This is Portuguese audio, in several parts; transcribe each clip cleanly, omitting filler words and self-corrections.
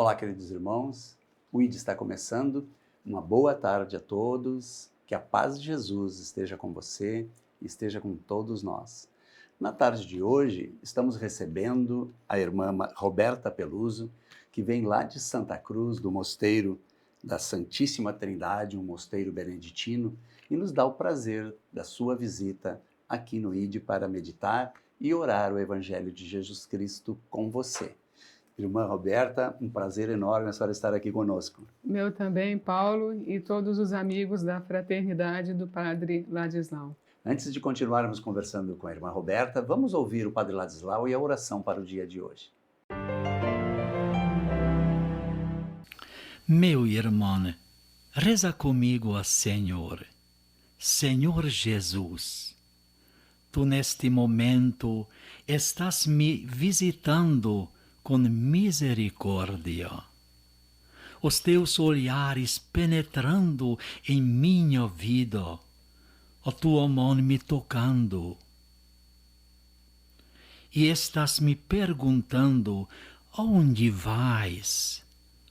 Olá, queridos irmãos. O ID está começando. Uma boa tarde a todos. Que a paz de Jesus esteja com você e esteja com todos nós. Na tarde de hoje, estamos recebendo a irmã Roberta Peluso, que vem lá de Santa Cruz, do Mosteiro da Santíssima Trindade, um mosteiro beneditino, e nos dá o prazer da sua visita aqui no ID para meditar e orar o Evangelho de Jesus Cristo com você. Irmã Roberta, um prazer enorme a senhora estar aqui conosco. Meu também, Paulo, e todos os amigos da Fraternidade do Padre Ladislau. Antes de continuarmos conversando com a irmã Roberta, vamos ouvir o Padre Ladislau e a oração para o dia de hoje. Meu irmão, reza comigo ao Senhor. Senhor Jesus, tu neste momento estás me visitando com misericórdia. Os teus olhares penetrando em minha vida, a tua mão me tocando. E estás me perguntando, aonde vais?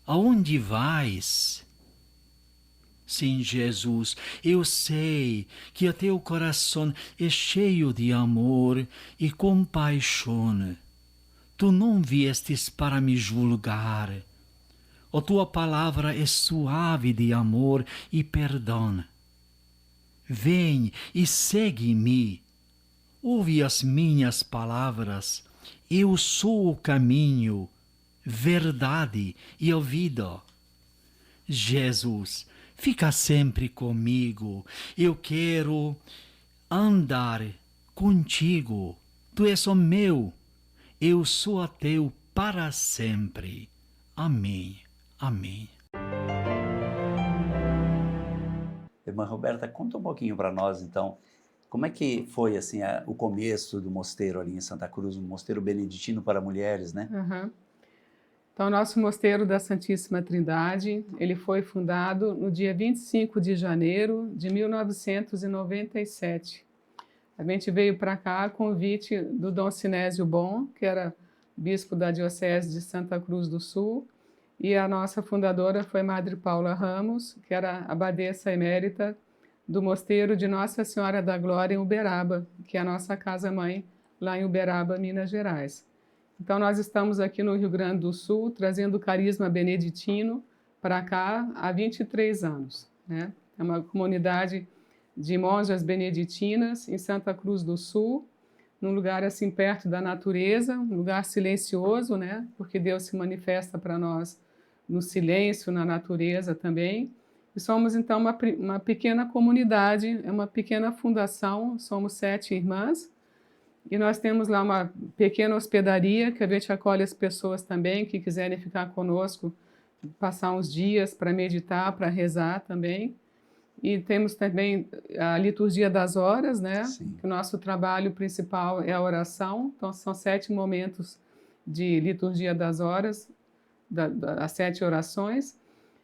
Aonde vais? Sim, Jesus, eu sei que o teu coração é cheio de amor e compaixão. Tu não viestes para me julgar. A tua palavra é suave de amor e perdão. Vem e segue-me. Ouve as minhas palavras. Eu sou o caminho, verdade e a vida. Jesus, fica sempre comigo. Eu quero andar contigo. Tu és o meu. Eu sou teu para sempre. Amém. Amém. Irmã Roberta, conta um pouquinho para nós, então, como é que foi assim, o começo do mosteiro ali em Santa Cruz, um mosteiro beneditino para mulheres, né? Uhum. Então, o nosso Mosteiro da Santíssima Trindade, ele foi fundado no dia 25 de janeiro de 1997. A gente veio para cá a convite do Dom Sinésio Bon, que era bispo da Diocese de Santa Cruz do Sul, e a nossa fundadora foi Madre Paula Ramos, que era abadesa emérita do Mosteiro de Nossa Senhora da Glória em Uberaba, que é a nossa casa-mãe lá em Uberaba, Minas Gerais. Então, nós estamos aqui no Rio Grande do Sul, trazendo o carisma beneditino para cá há 23 anos, né? É uma comunidade de monjas beneditinas em Santa Cruz do Sul, num lugar assim perto da natureza, um lugar silencioso, né? Porque Deus se manifesta para nós no silêncio, na natureza também. E somos então uma pequena comunidade, é uma pequena fundação, somos 7 irmãs, e nós temos lá uma pequena hospedaria que a gente acolhe as pessoas também que quiserem ficar conosco, passar uns dias para meditar, para rezar também. E temos também a liturgia das horas, né? Sim. Que o nosso trabalho principal é a oração. Então, são 7 momentos de liturgia das horas, as 7 orações.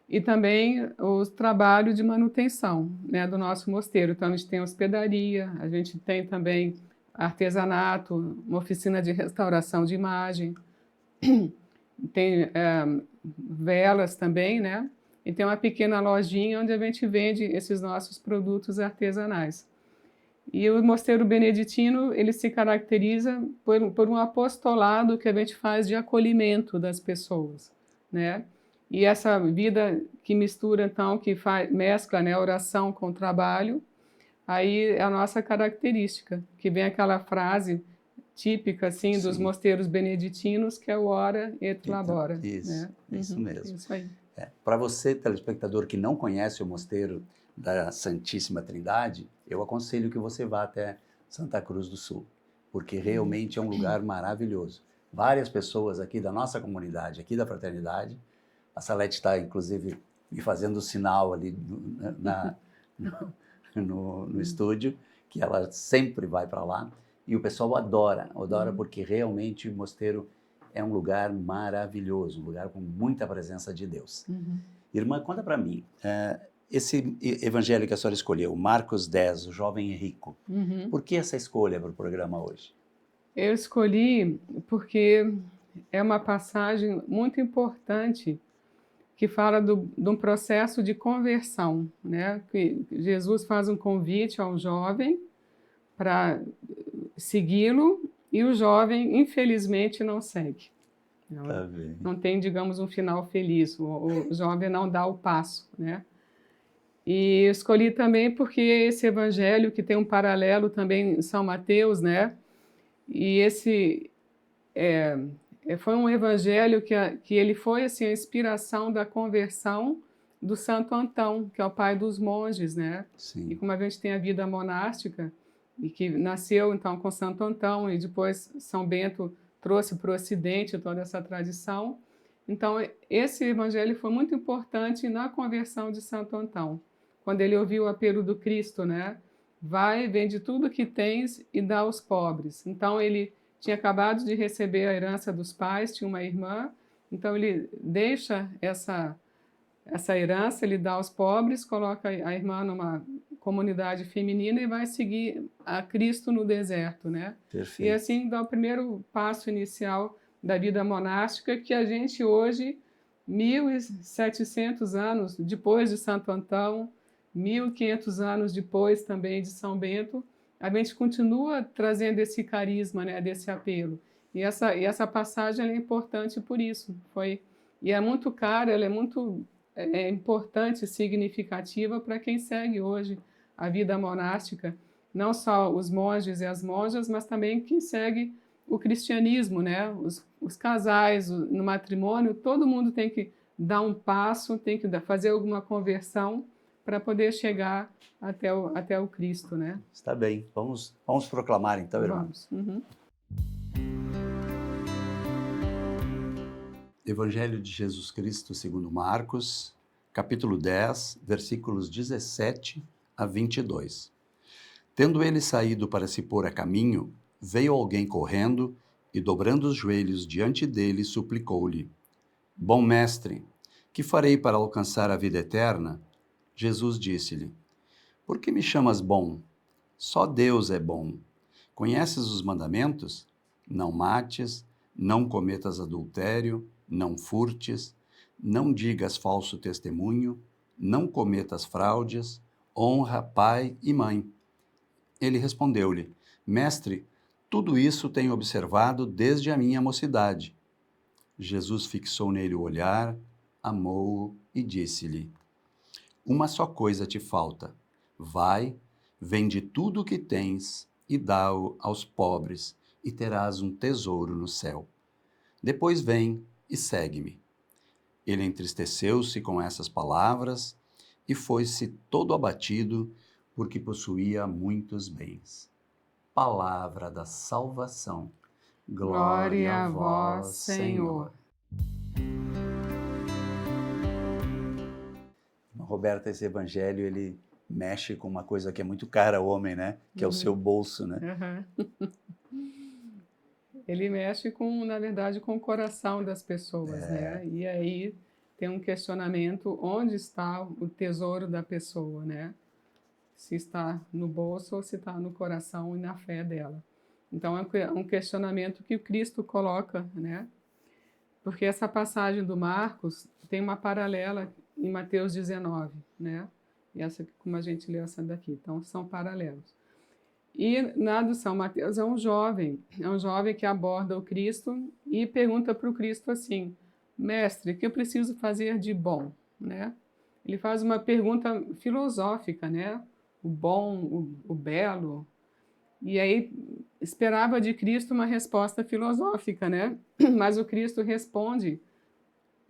E também o trabalho de manutenção, né, do nosso mosteiro. Então, a gente tem hospedaria, a gente tem também artesanato, uma oficina de restauração de imagem, tem velas também, né? E tem uma pequena lojinha onde a gente vende esses nossos produtos artesanais. E o Mosteiro Beneditino, ele se caracteriza por um apostolado que a gente faz de acolhimento das pessoas, né? E essa vida que mistura, então, mescla, né, a oração com o trabalho, aí é a nossa característica, que vem aquela frase típica, assim, dos Sim. mosteiros beneditinos, que é o ora et labora. Isso, né? isso mesmo. Isso aí. Para você, telespectador, que não conhece o mosteiro da Santíssima Trindade, eu aconselho que você vá até Santa Cruz do Sul, porque realmente é um lugar maravilhoso. Várias pessoas aqui da nossa comunidade, aqui da Fraternidade, a Salete está, inclusive, me fazendo o sinal ali no estúdio, que ela sempre vai para lá, e o pessoal adora porque realmente o mosteiro é um lugar maravilhoso, um lugar com muita presença de Deus. Irmã, conta para mim, esse evangelho que a senhora escolheu, Marcos 10, o jovem rico, por que essa escolha para o programa hoje? Eu escolhi porque é uma passagem muito importante que fala de um processo de conversão, né? Que Jesus faz um convite ao jovem para segui-lo e o jovem, infelizmente, não segue. Tá bem. Não tem, digamos, um final feliz. O jovem não dá o passo, né? E escolhi também porque esse evangelho que tem um paralelo também em São Mateus, né? E esse foi um evangelho que ele foi assim a inspiração da conversão do Santo Antão, que é o pai dos monges, né? Sim. E como a gente tem a vida monástica e que nasceu então com Santo Antão e depois São Bento trouxe para o Ocidente toda essa tradição. Então esse evangelho foi muito importante na conversão de Santo Antão, quando ele ouviu o apelo do Cristo, né? Vai, vende tudo que tens e dá aos pobres. Então ele tinha acabado de receber a herança dos pais, tinha uma irmã, então ele deixa essa herança, ele dá aos pobres, coloca a irmã numa comunidade feminina e vai seguir a Cristo no deserto, né? Perfeito. E assim dá o primeiro passo inicial da vida monástica que a gente hoje, 1.700 anos depois de Santo Antão, 1.500 anos depois também de São Bento, a gente continua trazendo esse carisma, né, desse apelo. E essa passagem é importante por isso. E é muito cara, ela é muito importante, significativa para quem segue hoje a vida monástica. Não só os monges e as monjas, mas também quem segue o cristianismo, né? Os casais, no matrimônio, todo mundo tem que dar um passo, tem que fazer alguma conversão para poder chegar até o Cristo, né? Está bem. Vamos proclamar então, irmãos. Vamos. Uhum. Evangelho de Jesus Cristo segundo Marcos, capítulo 10, versículos 17 a 22. Tendo ele saído para se pôr a caminho, veio alguém correndo e, dobrando os joelhos diante dele, suplicou-lhe: Bom mestre, que farei para alcançar a vida eterna? Jesus disse-lhe: Por que me chamas bom? Só Deus é bom. Conheces os mandamentos? Não mates, não cometas adultério, não furtes, não digas falso testemunho, não cometas fraudes, honra pai e mãe. Ele respondeu-lhe: Mestre, tudo isso tenho observado desde a minha mocidade. Jesus fixou nele o olhar, amou-o e disse-lhe: Uma só coisa te falta. Vai, vende tudo o que tens e dá-o aos pobres, e terás um tesouro no céu. Depois vem e segue-me. Ele entristeceu-se com essas palavras e foi-se todo abatido, porque possuía muitos bens. Palavra da salvação. Glória a vós, Senhor. Roberta, esse evangelho, ele mexe com uma coisa que é muito cara ao homem, né? Que é o seu bolso, né? Uhum. Ele mexe na verdade, com o coração das pessoas, né? E aí tem um questionamento: onde está o tesouro da pessoa, né? Se está no bolso ou se está no coração e na fé dela. Então é um questionamento que o Cristo coloca, né? Porque essa passagem do Marcos tem uma paralela em Mateus 19, né? E essa, como a gente leu essa daqui, então são paralelos. E na do São Mateus é um jovem que aborda o Cristo e pergunta para o Cristo assim: Mestre, o que eu preciso fazer de bom, né? Ele faz uma pergunta filosófica, né? O bom, o belo. E aí esperava de Cristo uma resposta filosófica, né? Mas o Cristo responde,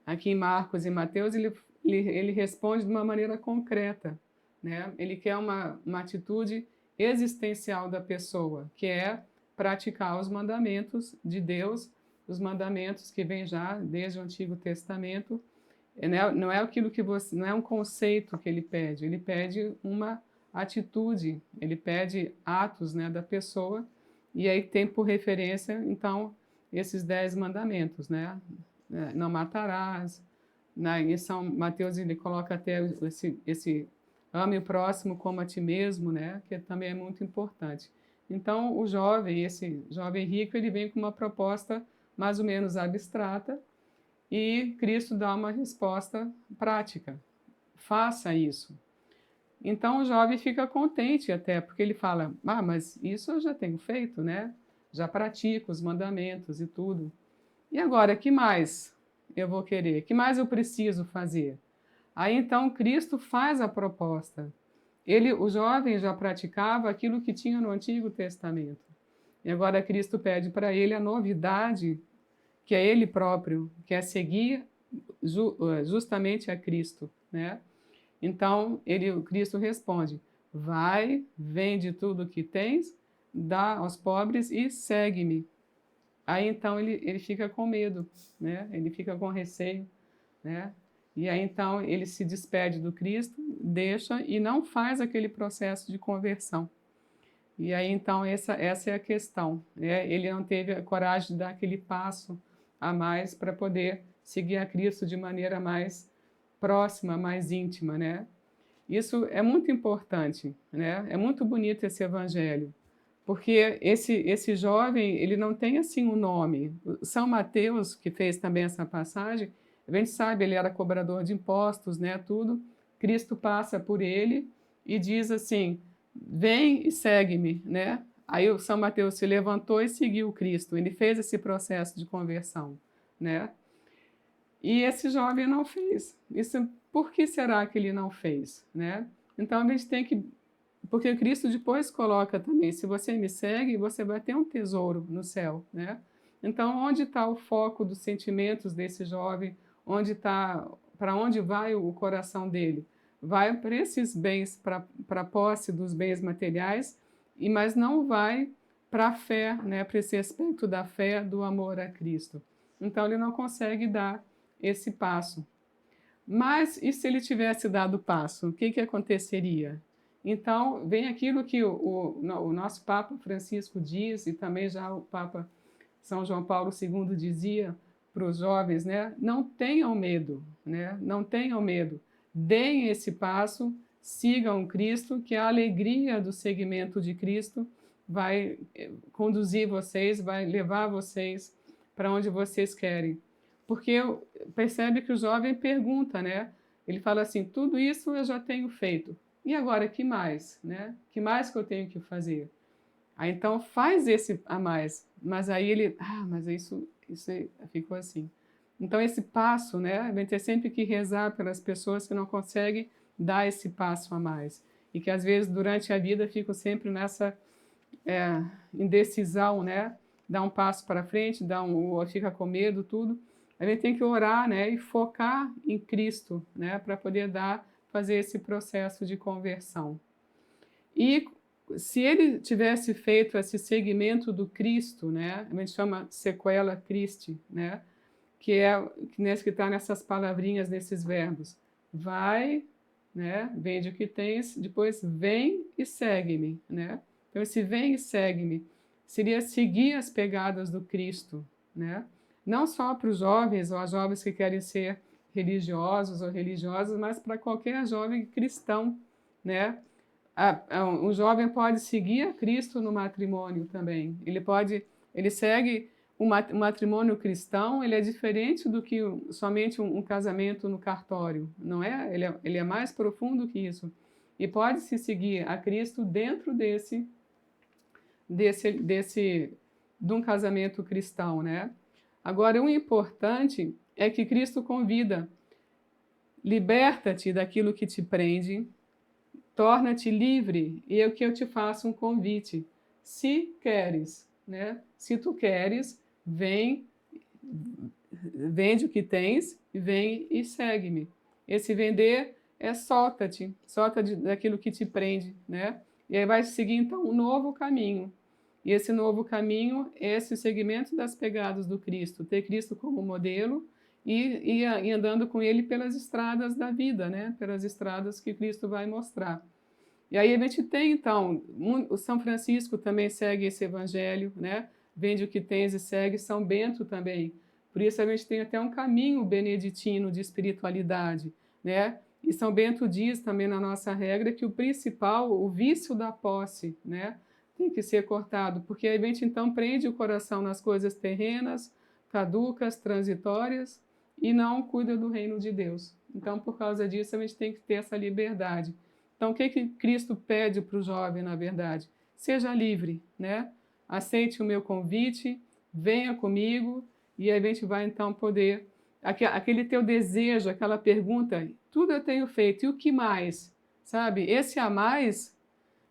aqui em Marcos e Mateus, ele responde de uma maneira concreta, né? Ele quer uma atitude existencial da pessoa, que é praticar os mandamentos de Deus, os mandamentos que vêm já desde o Antigo Testamento. Não é aquilo que não é um conceito que ele pede uma atitude, ele pede atos, né, da pessoa, e aí tem por referência, então, esses 10 mandamentos, né? Não matarás. Em São Mateus ele coloca até esse ame o próximo como a ti mesmo, né? Que também é muito importante. Então, esse jovem rico, ele vem com uma proposta mais ou menos abstrata, e Cristo dá uma resposta prática. Faça isso. Então o jovem fica contente até, porque ele fala, mas isso eu já tenho feito, né? Já pratico os mandamentos e tudo. E agora, que mais eu vou querer? Que mais eu preciso fazer? Aí então Cristo faz a proposta. O jovem já praticava aquilo que tinha no Antigo Testamento. E agora Cristo pede para ele a novidade, que é ele próprio, que é seguir justamente a Cristo, né? Então, o Cristo responde, vai, vende tudo o que tens, dá aos pobres e segue-me. Aí, então, ele fica com medo, né? Ele fica com receio, né? E aí, então, ele se despede do Cristo, deixa e não faz aquele processo de conversão. E aí, então, essa é a questão, né? Ele não teve a coragem de dar aquele passo a mais para poder seguir a Cristo de maneira mais próxima, mais íntima, né? Isso é muito importante, né? É muito bonito esse evangelho, porque esse jovem, ele não tem assim um nome. São Mateus, que fez também essa passagem, a gente sabe, ele era cobrador de impostos, né, tudo. Cristo passa por ele e diz assim, vem e segue-me, né? Aí o São Mateus se levantou e seguiu Cristo, ele fez esse processo de conversão, né? E esse jovem não fez. Por que será que ele não fez, né? Então a gente tem que, porque Cristo depois coloca também, se você me segue, você vai ter um tesouro no céu, né? Então onde está o foco dos sentimentos desse jovem? Para onde vai o coração dele? Vai para esses bens, para a posse dos bens materiais, mas não vai para a fé, né? Para esse aspecto da fé, do amor a Cristo. Então ele não consegue dar esse passo. Mas e se ele tivesse dado o passo, o que aconteceria? Então, vem aquilo que o nosso Papa Francisco diz, e também já o Papa São João Paulo II dizia para os jovens, né? Não tenham medo, né? Não tenham medo. Deem esse passo, sigam Cristo, que a alegria do seguimento de Cristo vai conduzir vocês, vai levar vocês para onde vocês querem. Porque percebe que o jovem pergunta, né? Ele fala assim, tudo isso eu já tenho feito. E agora, que mais? Né? Que mais que eu tenho que fazer? Aí então faz esse a mais. Mas aí ele, mas isso ficou assim. Então esse passo, né? A gente tem sempre que rezar pelas pessoas que não conseguem dar esse passo a mais. E que às vezes durante a vida ficam sempre nessa indecisão, né? Dá um passo para frente, fica com medo, tudo. A gente tem que orar, né, e focar em Cristo, né, para poder fazer esse processo de conversão. E se ele tivesse feito esse segmento do Cristo, né, a gente chama sequela Christi, né, que está nessas palavrinhas, nesses verbos. Vai, né, vende o que tens, depois vem e segue-me, né. Então esse vem e segue-me seria seguir as pegadas do Cristo, né. Não só para os jovens ou as jovens que querem ser religiosos ou religiosas, mas para qualquer jovem cristão, né? Um jovem pode seguir a Cristo no matrimônio também. Ele segue um matrimônio cristão, ele é diferente do que somente um casamento no cartório, não é? Ele é mais profundo que isso. E pode-se seguir a Cristo dentro de um casamento cristão, né? Agora, o importante é que Cristo convida, liberta-te daquilo que te prende, torna-te livre, e é que eu te faço um convite. Se queres, né? Se tu queres, vende o que tens, vem e segue-me. Esse vender é solta-te daquilo que te prende, né? E aí vai seguir, então, um novo caminho. E esse novo caminho é esse segmento das pegadas do Cristo, ter Cristo como modelo e andando com ele pelas estradas da vida, né? Pelas estradas que Cristo vai mostrar. E aí a gente tem, então, o São Francisco também segue esse evangelho, né? Vende o que tens e segue, São Bento também. Por isso a gente tem até um caminho beneditino de espiritualidade, né? E São Bento diz também na nossa regra que o principal, o vício da posse, né? Tem que ser cortado, porque a gente então prende o coração nas coisas terrenas, caducas, transitórias, e não cuida do reino de Deus. Então, por causa disso, a gente tem que ter essa liberdade. Então, o que Cristo pede para o jovem, na verdade? Seja livre, né? Aceite o meu convite, venha comigo, e aí a gente vai, então, poder... Aquele teu desejo, aquela pergunta, tudo eu tenho feito, e o que mais? Sabe? Esse a mais,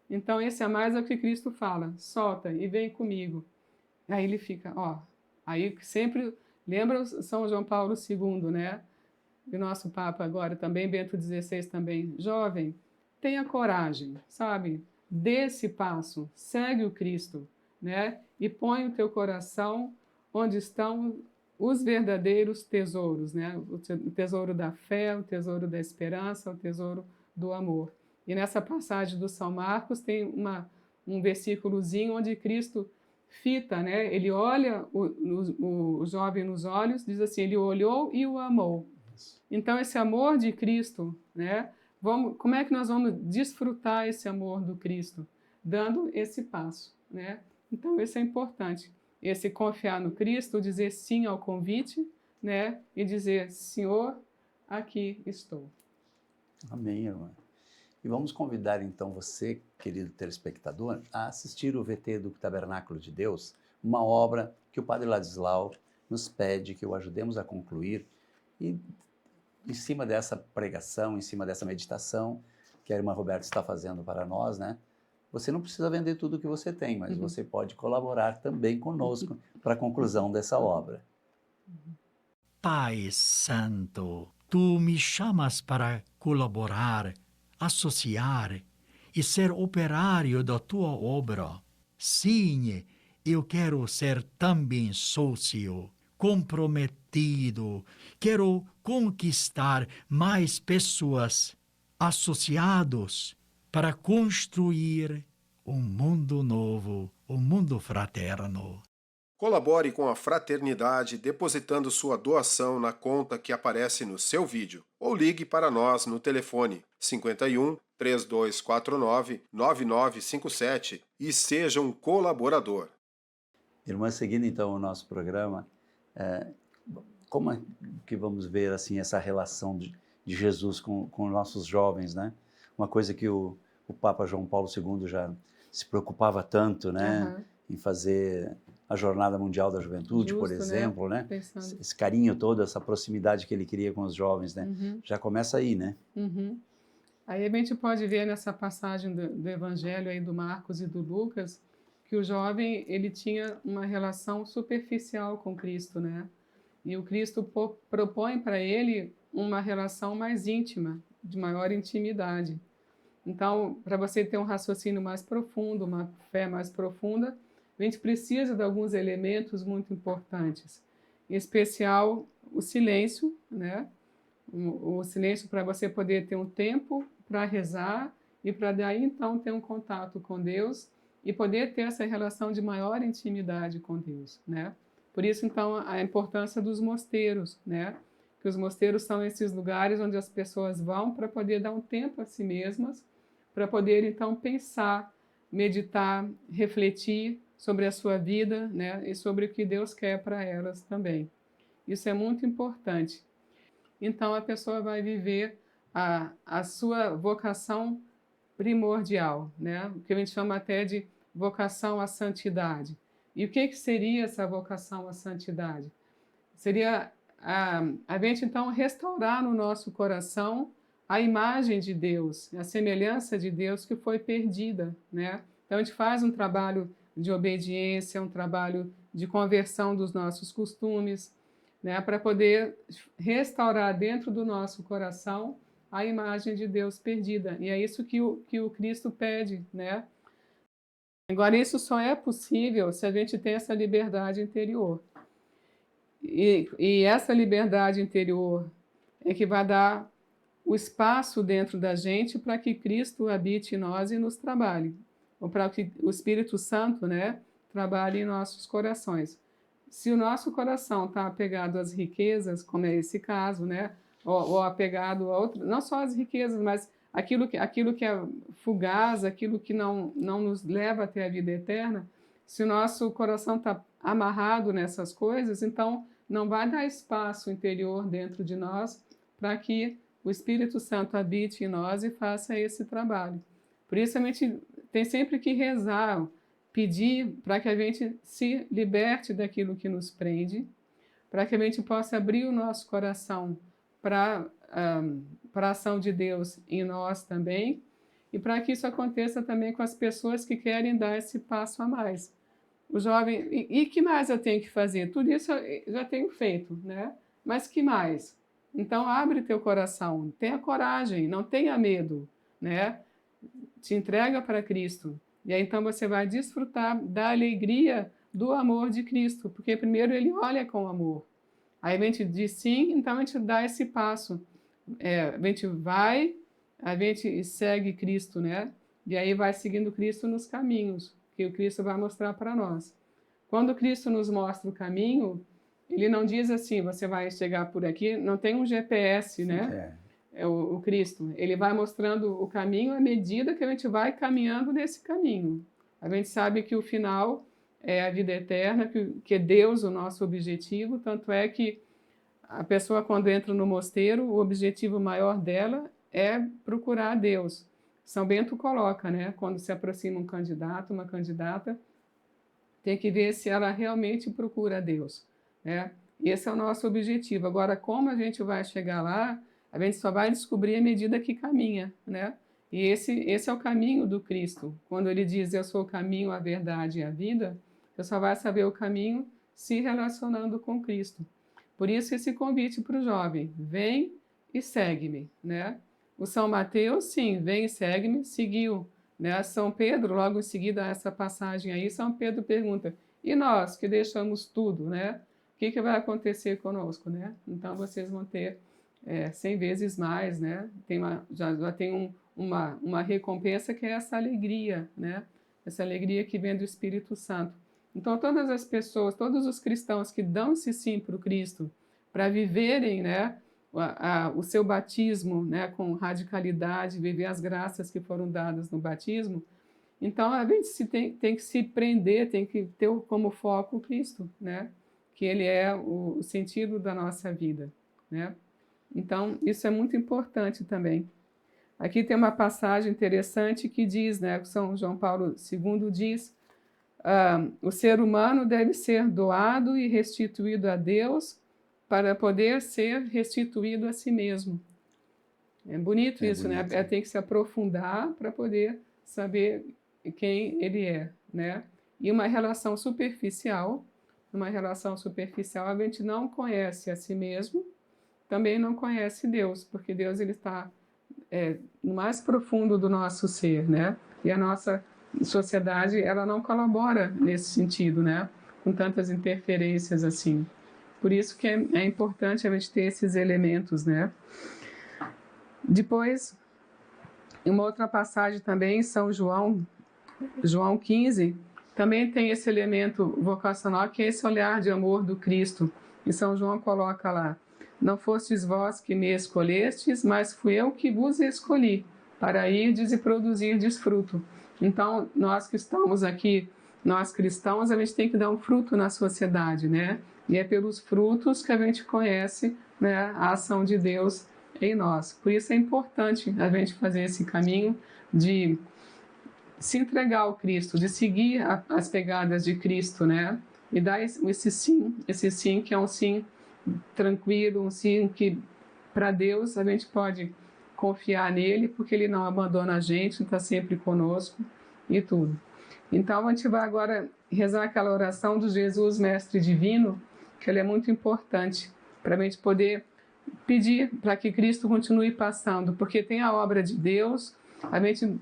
então esse a mais é o que Cristo fala, solta e vem comigo. Aí ele fica, ó, aí sempre, lembra São João Paulo II, né? E nosso Papa agora também, Bento XVI também, jovem, tenha coragem, sabe? Dê esse passo, segue o Cristo, né? E põe o teu coração onde estão os verdadeiros tesouros, né? O tesouro da fé, o tesouro da esperança, o tesouro do amor. E nessa passagem do São Marcos tem um versículozinho onde Cristo fita, né? Ele olha o jovem nos olhos, diz assim, ele olhou e o amou. Então esse amor de Cristo, né? Como é que nós vamos desfrutar esse amor do Cristo? Dando esse passo, né? Então isso é importante. Esse confiar no Cristo, dizer sim ao convite, né? E dizer, Senhor, aqui estou. Amém, irmã. E vamos convidar então você, querido telespectador, a assistir o VT do Tabernáculo de Deus, uma obra que o Padre Ladislau nos pede que o ajudemos a concluir, e em cima dessa pregação, em cima dessa meditação que a irmã Roberta está fazendo para nós, né? Você não precisa vender tudo o que você tem, mas você pode colaborar também conosco para a conclusão dessa obra. Pai Santo, tu me chamas para colaborar, associar e ser operário da tua obra. Sim, eu quero ser também sócio, comprometido, quero conquistar mais pessoas associados para construir um mundo novo, um mundo fraterno. Colabore com a fraternidade depositando sua doação na conta que aparece no seu vídeo ou ligue para nós no telefone 51 3249 9957 e seja um colaborador. Irmã, seguindo então o nosso programa, como é que vamos ver assim essa relação de Jesus com nossos jovens, né? Uma coisa que o Papa João Paulo II já se preocupava tanto, né? Em fazer a Jornada Mundial da Juventude, por exemplo, né? Esse carinho todo, essa proximidade que ele queria com os jovens, né? Já começa aí, né? Aí a gente pode ver nessa passagem do Evangelho aí do Marcos e do Lucas que o jovem, ele tinha uma relação superficial com Cristo, né? E o Cristo propõe para ele uma relação mais íntima, de maior intimidade. Então, para você ter um raciocínio mais profundo, uma fé mais profunda, a gente precisa de alguns elementos muito importantes. Em especial, o silêncio, né? O silêncio para você poder ter um tempo para rezar e para daí, então, ter um contato com Deus e poder ter essa relação de maior intimidade com Deus, né? Por isso, então, a importância dos mosteiros, né? Que os mosteiros são esses lugares onde as pessoas vão para poder dar um tempo a si mesmas, para poder, então, pensar, meditar, refletir sobre a sua vida, né? E sobre o que Deus quer para elas também. Isso é muito importante. Então, a pessoa vai viver a sua vocação primordial, né? O que a gente chama até de vocação à santidade. E o que seria essa vocação à santidade? Seria a gente, então, restaurar no nosso coração a imagem de Deus, a semelhança de Deus que foi perdida, né? Então, a gente faz um trabalho de obediência, um trabalho de conversão dos nossos costumes, né? Para poder restaurar dentro do nosso coração a imagem de Deus perdida. E é isso que o Cristo pede, né? Agora, isso só é possível se a gente tem essa liberdade interior. E essa liberdade interior é que vai dar o espaço dentro da gente para que Cristo habite em nós e nos trabalhe. Ou para que o Espírito Santo, né, trabalhe em nossos corações. Se o nosso coração está apegado às riquezas, como é esse caso, né, ou apegado a outro, não só às riquezas, mas aquilo que é fugaz, aquilo que não nos leva até a vida eterna, se o nosso coração está amarrado nessas coisas, então não vai dar espaço interior dentro de nós para que o Espírito Santo habite em nós e faça esse trabalho. Por isso a gente tem sempre que rezar, pedir para que a gente se liberte daquilo que nos prende, para que a gente possa abrir o nosso coração para a ação de Deus em nós também, e para que isso aconteça também com as pessoas que querem dar esse passo a mais. O jovem, e que mais eu tenho que fazer? Tudo isso eu já tenho feito, né? Mas que mais? Então abre teu coração, tenha coragem, não tenha medo, né? Te entrega para Cristo. E aí então você vai desfrutar da alegria do amor de Cristo, porque primeiro ele olha com amor. Aí a gente diz sim, então a gente dá esse passo. A gente vai, a gente segue Cristo, né? E aí vai seguindo Cristo nos caminhos que o Cristo vai mostrar para nós. Quando Cristo nos mostra o caminho, ele não diz assim, você vai chegar por aqui, não tem um GPS, né? É o Cristo. Ele vai mostrando o caminho à medida que a gente vai caminhando nesse caminho. A gente sabe que o final é a vida eterna, que é Deus o nosso objetivo, tanto é que a pessoa, quando entra no mosteiro, o objetivo maior dela é procurar a Deus. São Bento coloca, né? Quando se aproxima um candidato, uma candidata, tem que ver se ela realmente procura a Deus, né? Esse é o nosso objetivo. Agora, como a gente vai chegar lá, a gente só vai descobrir à medida que caminha, né? E esse é o caminho do Cristo. Quando ele diz, eu sou o caminho, a verdade e a vida, você só vai saber o caminho se relacionando com Cristo. Por isso esse convite para o jovem, vem e segue-me, né? O São Mateus, sim, vem e segue-me, seguiu, né? São Pedro, logo em seguida a essa passagem aí, São Pedro pergunta, e nós que deixamos tudo, né? O que vai acontecer conosco, né? Então vocês vão ter 100 vezes mais, né? Já tem uma recompensa que é essa alegria, né? Essa alegria que vem do Espírito Santo. Então todas as pessoas, todos os cristãos que dão-se sim para o Cristo, para viverem, né? O seu batismo, né, com radicalidade, viver as graças que foram dadas no batismo, então a gente tem que se prender, tem que ter como foco o Cristo, né, que ele é o sentido da nossa vida, né. Então isso é muito importante também. Aqui tem uma passagem interessante que diz, né, São João Paulo II diz, o ser humano deve ser doado e restituído a Deus para poder ser restituído a si mesmo. É bonito isso, bonito, né? Tem que se aprofundar para poder saber quem ele é, né? E uma relação superficial a gente não conhece a si mesmo, também não conhece Deus, porque Deus ele está no mais profundo do nosso ser, né? E a nossa sociedade ela não colabora nesse sentido, né? Com tantas interferências assim. Por isso que é importante a gente ter esses elementos, né? Depois, uma outra passagem também, São João 15, também tem esse elemento vocacional, que é esse olhar de amor do Cristo. E São João coloca lá, não fostes vós que me escolhestes, mas fui eu que vos escolhi, para irdes e produzirdes fruto. Então, nós que estamos aqui, nós cristãos, a gente tem que dar um fruto na sociedade, né? E é pelos frutos que a gente conhece, né, a ação de Deus em nós. Por isso é importante a gente fazer esse caminho de se entregar ao Cristo, de seguir as pegadas de Cristo, né? E dar esse sim que é um sim tranquilo, um sim que para Deus a gente pode confiar nele, porque ele não abandona a gente, está sempre conosco e tudo. Então a gente vai agora rezar aquela oração do Jesus Mestre Divino, que ela é muito importante para a gente poder pedir para que Cristo continue passando, porque tem a obra de Deus, a gente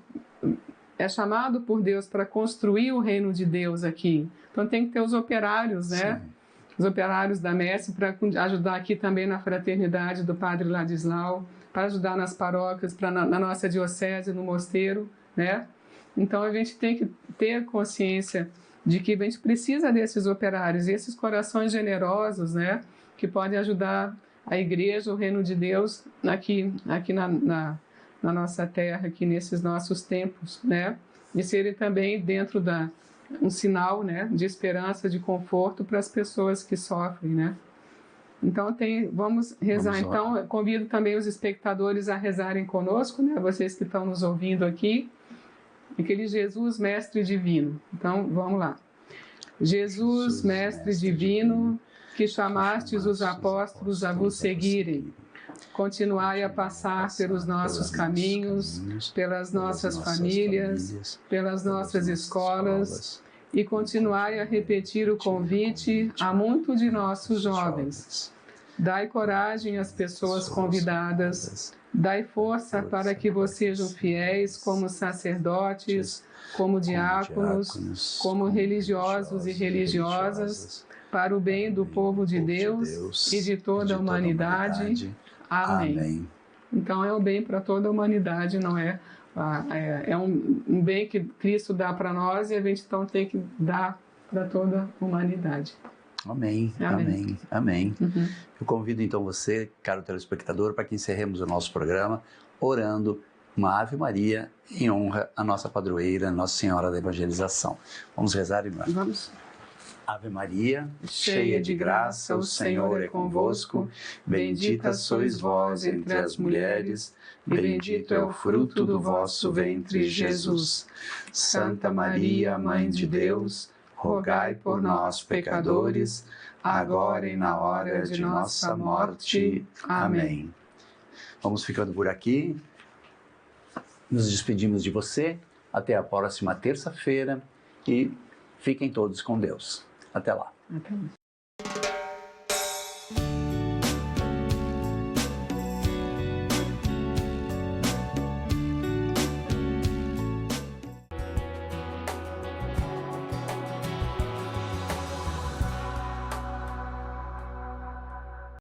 é chamado por Deus para construir o reino de Deus aqui. Então tem que ter os operários, né? Sim. Os operários da Messe para ajudar aqui também na fraternidade do Padre Ladislau, para ajudar nas paróquias, na nossa diocese, no mosteiro, né? Então a gente tem que ter consciência de que a gente precisa desses operários, esses corações generosos, né? Que podem ajudar a igreja, o reino de Deus aqui na nossa terra, aqui nesses nossos tempos, né? E serem também dentro um sinal, né, de esperança, de conforto para as pessoas que sofrem, né? Então, vamos rezar. Vamos lá. Então, eu convido também os espectadores a rezarem conosco, né? Vocês que estão nos ouvindo aqui. Aquele Jesus, Mestre Divino. Então, vamos lá. Jesus, Mestre Divino, que chamastes os apóstolos a vos seguirem, continuai a passar pelos nossos caminhos, pelas nossas famílias, pelas nossas escolas, e continuai a repetir o convite a muitos de nossos jovens. Dai coragem às pessoas convidadas, dai força para que vos sejam fiéis como sacerdotes, como diáconos, como religiosos e religiosas, para o bem do povo de Deus e de toda a humanidade. Amém. Então é o bem para toda a humanidade, não é? É um bem que Cristo dá para nós e a gente então tem que dar para toda a humanidade. Amém, amém, amém. Eu convido então você, caro telespectador, para que encerremos o nosso programa orando uma Ave Maria em honra à nossa padroeira, Nossa Senhora da Evangelização. Vamos rezar, irmã? Vamos. Ave Maria, cheia de graça, o Senhor é convosco. Bendita sois vós entre as mulheres, e bendito é o fruto do vosso ventre, Jesus. Santa Maria, Mãe de Deus, rogai por nós, pecadores, agora e na hora de nossa morte. Amém. Vamos ficando por aqui. Nos despedimos de você. Até a próxima terça-feira e fiquem todos com Deus. Até lá. Até lá.